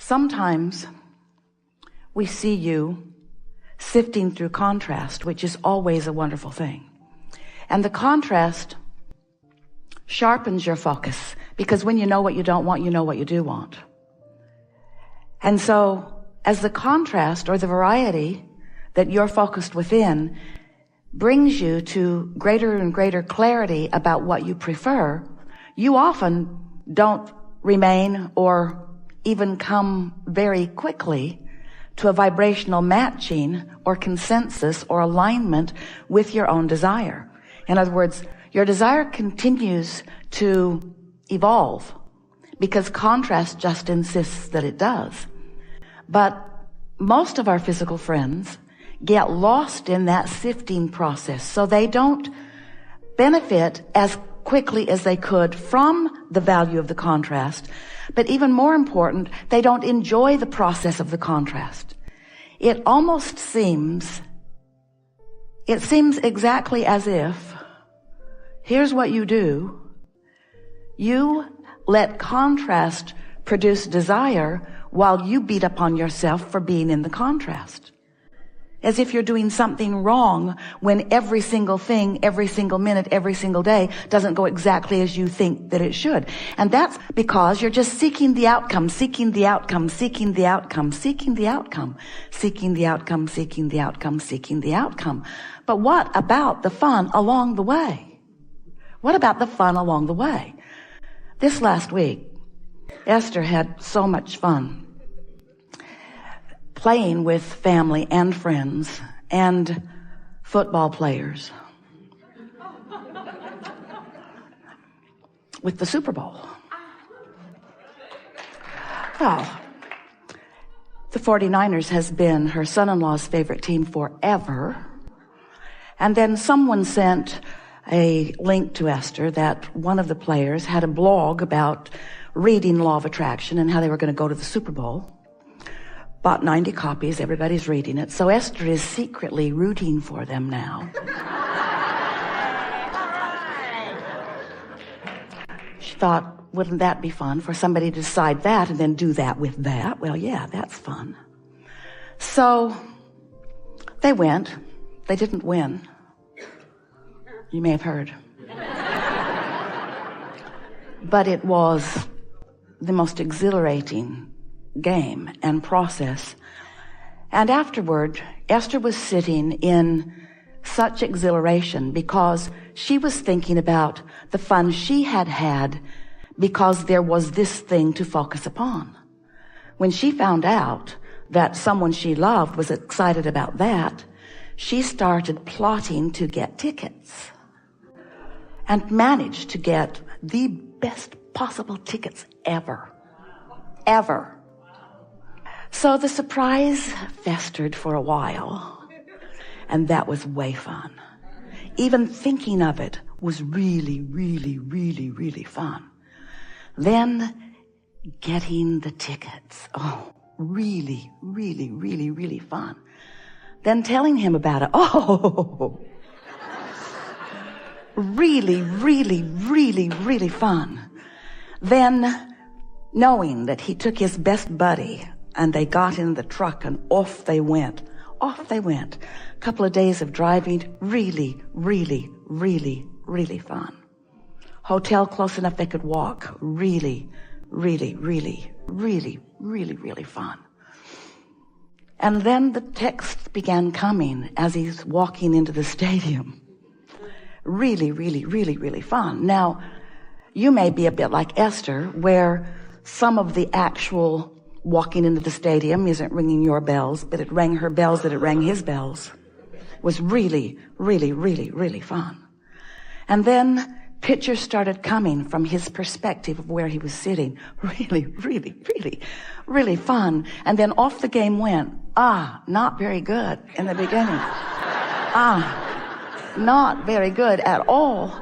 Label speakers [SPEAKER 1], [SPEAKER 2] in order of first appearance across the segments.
[SPEAKER 1] Sometimes we see you sifting through contrast, which is always a wonderful thing. And the contrast sharpens your focus, because when you know what you don't want, you know what you do want. And so as the contrast or the variety that you're focused within brings you to greater and greater clarity about what you prefer, you often don't remain or even come very quickly to a vibrational matching or consensus or alignment with your own desire. In other words, your desire continues to evolve because contrast just insists that it does. But most of our physical friends get lost in that sifting process, so they don't benefit as quickly as they could from the value of the contrast. But even more important, they don't enjoy the process of the contrast. It almost seems exactly as if, here's what you do. You let contrast produce desire while you beat up on yourself for being in the contrast. As if you're doing something wrong when every single thing, every single minute, every single day doesn't go exactly as you think that it should. And that's because you're just seeking the outcome, seeking the outcome, seeking the outcome, seeking the outcome, seeking the outcome, seeking the outcome, seeking the outcome. But what about the fun along the way? What about the fun along the way? This last week, Esther had so much fun playing with family and friends and football players with the Super Bowl. Well, the 49ers has been her son-in-law's favorite team forever. And then someone sent a link to Esther that one of the players had a blog about reading Law of Attraction and how they were going to go to the Super Bowl. Bought 90 copies, everybody's reading it. So Esther is secretly rooting for them now. She thought, wouldn't that be fun for somebody to decide that and then do that with that? Well, yeah, that's fun. So they went. They didn't win. You may have heard. But it was the most exhilarating game and process. And afterward, Esther was sitting in such exhilaration because she was thinking about the fun she had had because there was this thing to focus upon. When she found out that someone she loved was excited about that, she started plotting to get tickets and managed to get the best possible tickets ever. So the surprise festered for a while, and that was way fun. Even thinking of it was really, really, really, really fun. Then getting the tickets, really, really, really, really fun. Then telling him about it, really, really, really, really fun. Then knowing that he took his best buddy and they got in the truck and off they went. A couple of days of driving, really, really, really, really fun. Hotel close enough they could walk, really, really, really, really, really, really fun. And then the texts began coming as he's walking into the stadium. Really, really, really, really fun. Now, you may be a bit like Esther, where some of the actual walking into the stadium isn't ringing your bells, but it rang her bells that it rang his bells. It was really, really, really, really fun. And then pictures started coming from his perspective of where he was sitting. Really, really, really, really fun. And then off the game went. Not very good in the beginning. Not very good at all.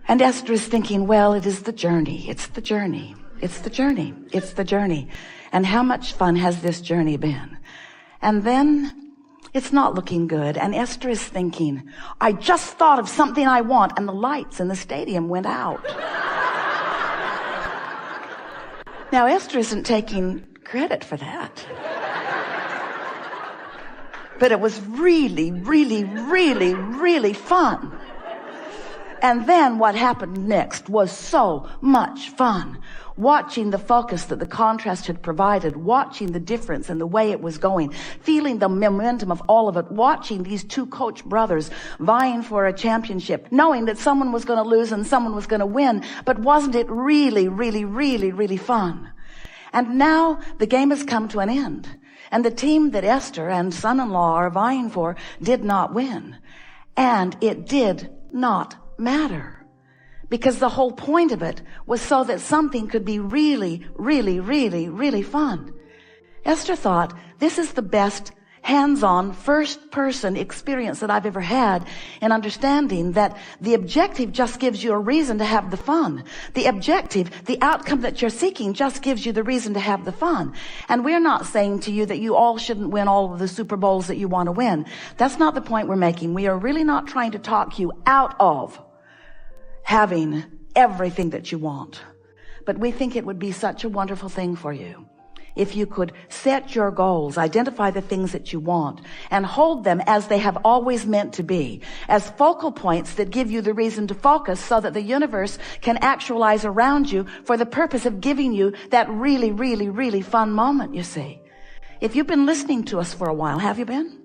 [SPEAKER 1] And Esther is thinking, well, it is the journey. It's the journey. It's the journey. It's the journey. And how much fun has this journey been? And then it's not looking good. And Esther is thinking, I just thought of something I want. And the lights in the stadium went out. Now, Esther isn't taking credit for that. But it was really, really, really, really fun. And then what happened next was so much fun. Watching the focus that the contrast had provided, watching the difference and the way it was going, feeling the momentum of all of it, watching these two coach brothers vying for a championship, knowing that someone was going to lose and someone was going to win. But wasn't it really, really, really, really fun? And now the game has come to an end. And the team that Esther and son-in-law are vying for did not win. And it did not matter. Because the whole point of it was so that something could be really, really, really, really fun. Esther thought, this is the best hands-on, first-person experience that I've ever had in understanding that the objective just gives you a reason to have the fun. The objective, the outcome that you're seeking, just gives you the reason to have the fun. And we're not saying to you that you all shouldn't win all of the Super Bowls that you want to win. That's not the point we're making. We are really not trying to talk you out of having everything that you want. But we think it would be such a wonderful thing for you if you could set your goals, identify the things that you want, and hold them as they have always meant to be, as focal points that give you the reason to focus so that the universe can actualize around you for the purpose of giving you that really, really, really fun moment, you see. If you've been listening to us for a while, have you been?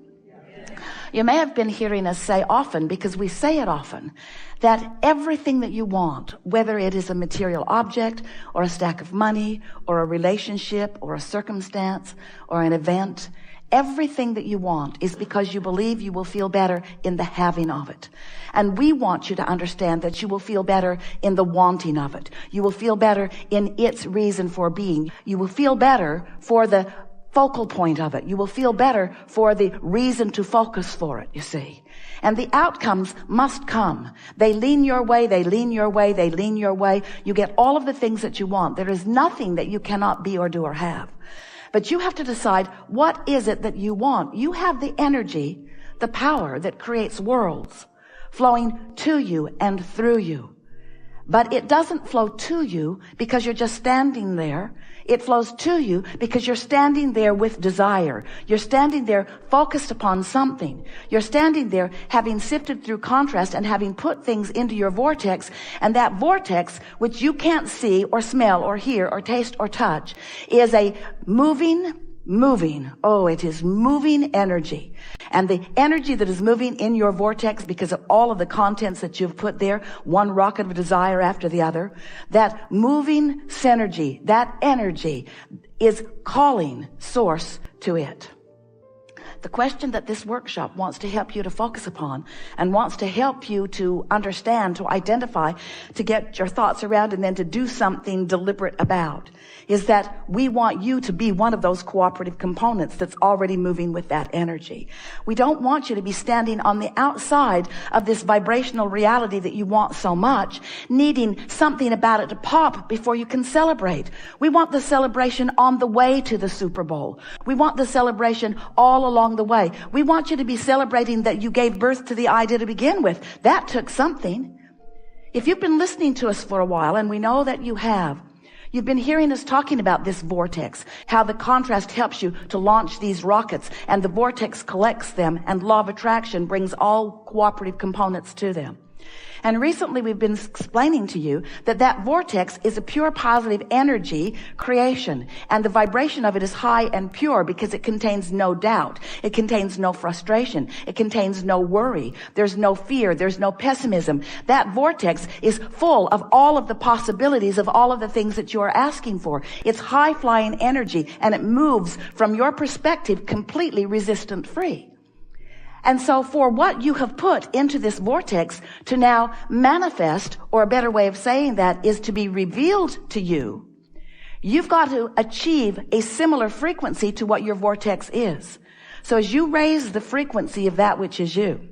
[SPEAKER 1] You may have been hearing us say often, because we say it often, that everything that you want, whether it is a material object or a stack of money or a relationship or a circumstance or an event, everything that you want is because you believe you will feel better in the having of it. And we want you to understand that you will feel better in the wanting of it. You will feel better in its reason for being. You will feel better for the focal point of it. You will feel better for the reason to focus for it, you see. And the outcomes must come. They lean your way, they lean your way, they lean your way. You get all of the things that you want. There is nothing that you cannot be or do or have. But you have to decide, what is it that you want? You have the energy, the power that creates worlds flowing to you and through you. But it doesn't flow to you because you're just standing there. It flows to you because you're standing there with desire. You're standing there focused upon something. You're standing there having sifted through contrast and having put things into your vortex. And that vortex, which you can't see or smell or hear or taste or touch, is a moving, it is moving energy. And the energy that is moving in your vortex because of all of the contents that you've put there, one rocket of desire after the other, that moving synergy, that energy is calling source to it. The question that this workshop wants to help you to focus upon and wants to help you to understand, to identify, to get your thoughts around and then to do something deliberate about is that we want you to be one of those cooperative components that's already moving with that energy. We don't want you to be standing on the outside of this vibrational reality that you want so much, needing something about it to pop before you can celebrate. We want the celebration on the way to the Super Bowl. We want the celebration all along the way. We want you to be celebrating that you gave birth to the idea to begin with. That took something. If you've been listening to us for a while, and we know that you have, you've been hearing us talking about this vortex, how the contrast helps you to launch these rockets, and the vortex collects them, and law of attraction brings all cooperative components to them. And recently we've been explaining to you that that vortex is a pure positive energy creation. And the vibration of it is high and pure because it contains no doubt. It contains no frustration. It contains no worry. There's no fear. There's no pessimism. That vortex is full of all of the possibilities of all of the things that you are asking for. It's high-flying energy, and it moves from your perspective completely resistant-free. And so for what you have put into this vortex to now manifest, or a better way of saying that is to be revealed to you, you've got to achieve a similar frequency to what your vortex is. So as you raise the frequency of that which is you,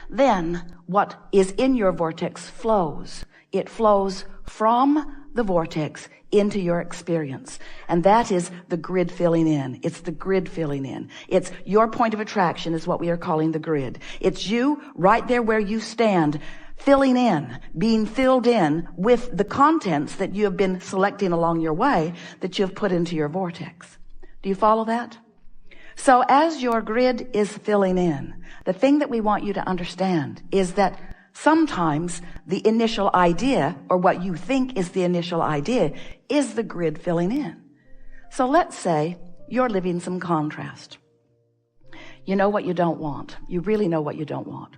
[SPEAKER 1] then what is in your vortex flows. It flows from the vortex into your experience. And that is the grid filling in. It's the grid filling in. It's your point of attraction is what we are calling the grid. It's you right there where you stand, filling in, being filled in with the contents that you have been selecting along your way that you have put into your vortex. Do you follow that? So as your grid is filling in, the thing that we want you to understand is that sometimes the initial idea, or what you think is the initial idea, is the grid filling in. So let's say you're living some contrast. You know what you don't want. You really know what you don't want.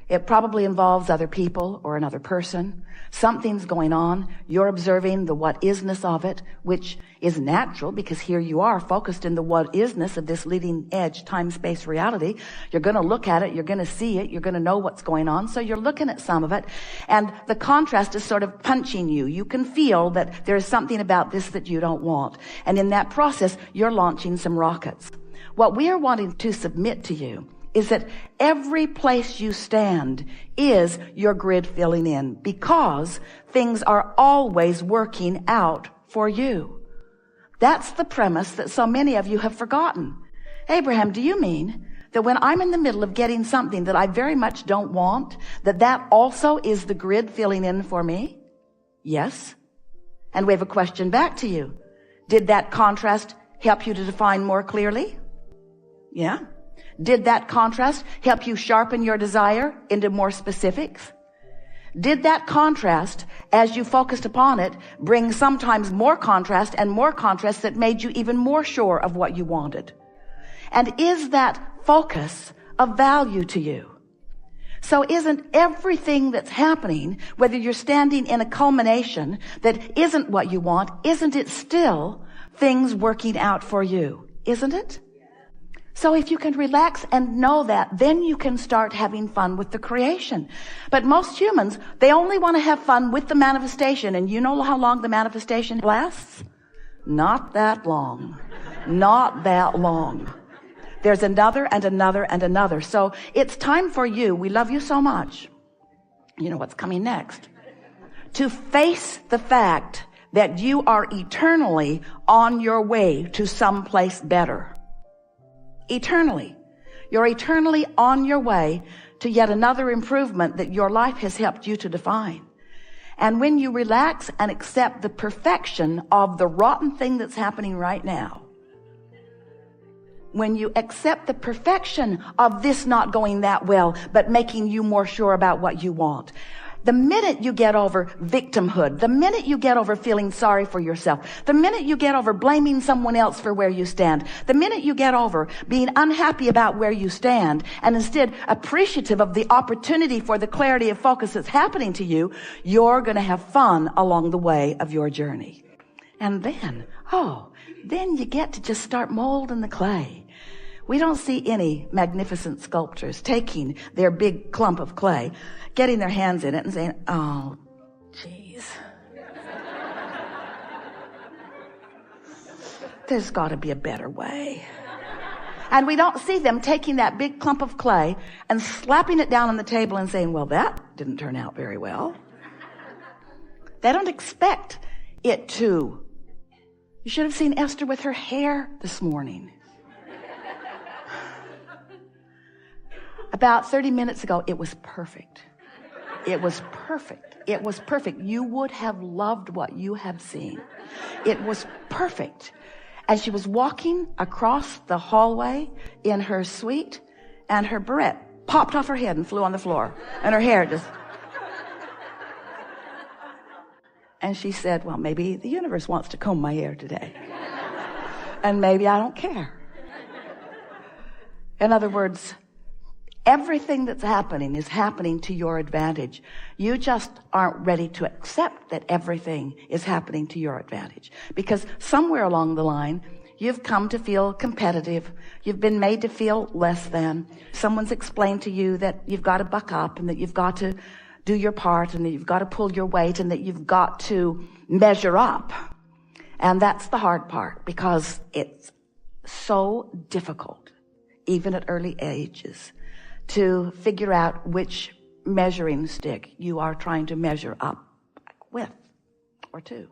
[SPEAKER 1] It probably involves other people or another person. Something's going on. You're observing the what-isness of it, which is natural because here you are focused in the what-isness of this leading edge time-space reality. You're going to look at it. You're going to see it. You're going to know what's going on. So you're looking at some of it, and the contrast is sort of punching you. You can feel that there is something about this that you don't want. And in that process, you're launching some rockets. What we are wanting to submit to you is that every place you stand is your grid filling in, because things are always working out for you. That's the premise that so many of you have forgotten. Abraham, do you mean that when I'm in the middle of getting something that I very much don't want, that also is the grid filling in for me? Yes. And we have a question back to you. Did that contrast help you to define more clearly? Yeah. Did that contrast help you sharpen your desire into more specifics? Did that contrast, as you focused upon it, bring sometimes more contrast and more contrast that made you even more sure of what you wanted? And is that focus of value to you? So isn't everything that's happening, whether you're standing in a culmination that isn't what you want, isn't it still things working out for you? Isn't it? So if you can relax and know that, then you can start having fun with the creation. But most humans, they only want to have fun with the manifestation. And you know how long the manifestation lasts? Not that long. Not that long. There's another and another and another. So it's time for you. We love you so much. You know what's coming next. To face the fact that you are eternally on your way to someplace better. Eternally. You're eternally on your way to yet another improvement that your life has helped you to define. And when you relax and accept the perfection of the rotten thing that's happening right now, when you accept the perfection of this not going that well, but making you more sure about what you want, the minute you get over victimhood, the minute you get over feeling sorry for yourself, the minute you get over blaming someone else for where you stand, the minute you get over being unhappy about where you stand and instead appreciative of the opportunity for the clarity of focus that's happening to you, you're going to have fun along the way of your journey. And then, then you get to just start molding the clay. We don't see any magnificent sculptors taking their big clump of clay, getting their hands in it and saying, oh, geez. There's got to be a better way. And we don't see them taking that big clump of clay and slapping it down on the table and saying, well, that didn't turn out very well. They don't expect it to. You should have seen Esther with her hair this morning. About 30 minutes ago, it was perfect. It was perfect. It was perfect. You would have loved what you have seen. It was perfect. And she was walking across the hallway in her suite, and her barrette popped off her head and flew on the floor. And her hair just... And she said, well, maybe the universe wants to comb my hair today. And maybe I don't care. In other words, everything that's happening is happening to your advantage. You just aren't ready to accept that everything is happening to your advantage. Because somewhere along the line, you've come to feel competitive. You've been made to feel less than. Someone's explained to you that you've got to buck up and that you've got to do your part and that you've got to pull your weight and that you've got to measure up. And that's the hard part, because it's so difficult, even at early ages, to figure out which measuring stick you are trying to measure up with or to.